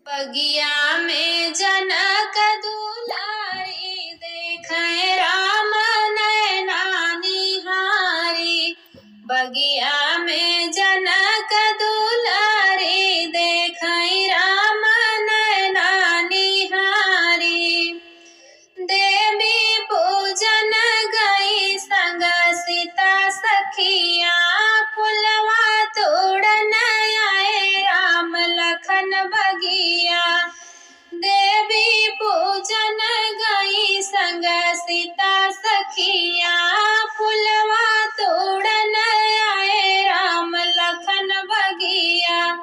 बगिया में जनक दुलारी देखे राम नैना निहारी। बगिया में जनक दुलारी देखे राम नैना निहारी। देवी पूजन गई संग सीता सखिया फुलवा तोड़न आए राम लखन बगिया। देवी पूजन गई संग सीता सखिया फुलवा तोड़न आए राम लखन बगिया।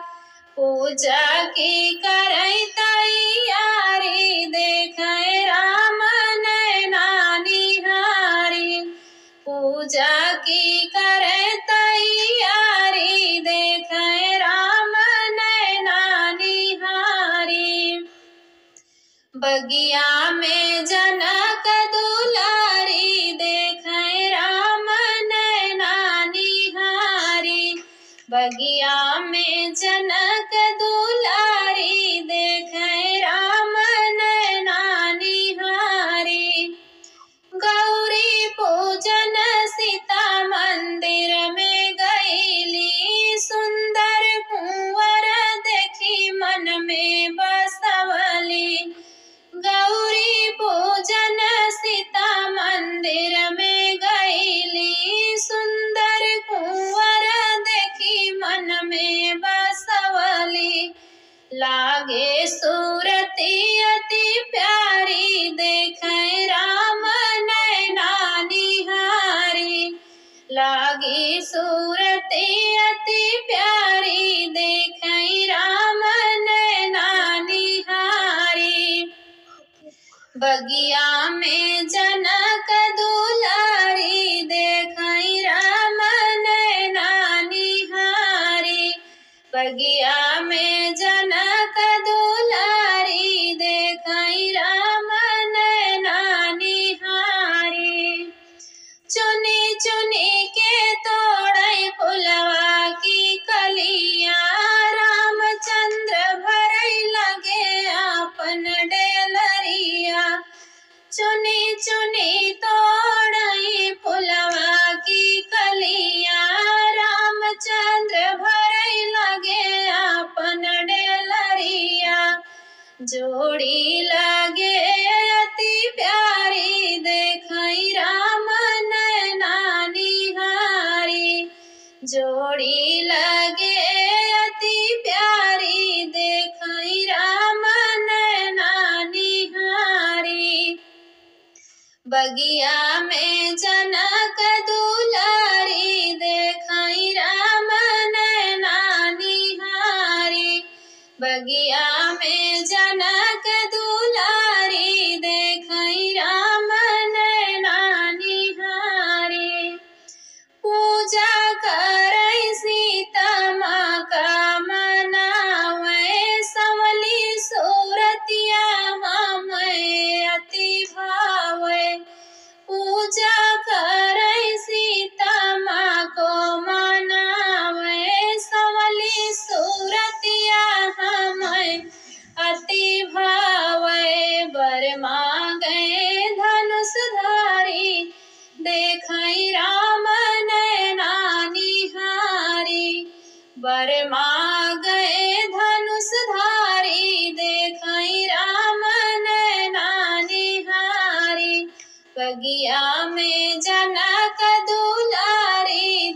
पूजा की करई तैयारी देखे राम नैना निहारी। पूजा की करे तैयारी देखे राम नैना निहारी। बगिया में जनक दुलारी देखे राम नैना निहारी। बगिया में जनक दुलारी देखे राम नैना निहारी। गौरी पूजन सीता मंदिर में गईली सुंदर कुंवर देखी मन में बसवली। गौरी पूजन सीता मंदिर में गईली सुंदर कुंवर देखी मन में बसवली। लागे सूरती अति प्यारी देखे राम नैना निहारी। लागी सूरती अति प्यारी देखे राम नैना निहारी। बगिया में जनक दुलारी देखे राम नैना निहारी। बगिया में जनक दुलारी देखे राम नैना निहारी। चुनी चुनी के तोड़ै फुलवा की कलिया रामचंद्र भरई लगे आपन डेलरिया। चुनी चुनी तोड़ई फुलवा की कलिया रामचंद्र भरई लगे आपन डेलरिया। जोड़ी लगे अति प्यारी देखे राम नैना निहारी। जोड़ी लगे अति प्यारी देखे राम नैना निहारी। बगिया में जनक दुलारी देखे राम नैना निहारी। बगिया में जनक दुलारी देखे राम नैना निहारी। पूजा करई सीता माँ का मनावे संवली सूरतिया हमें अति भावे। पूजा करई सीता माँ को मनावे संवली सूरतिया हमें अति भावे। बर मांगे धनुषधारी देखे राम नैना निहारी। बर मांगे धनुषधारी देखे राम नैना निहारी। बगिया में जनक दुलारी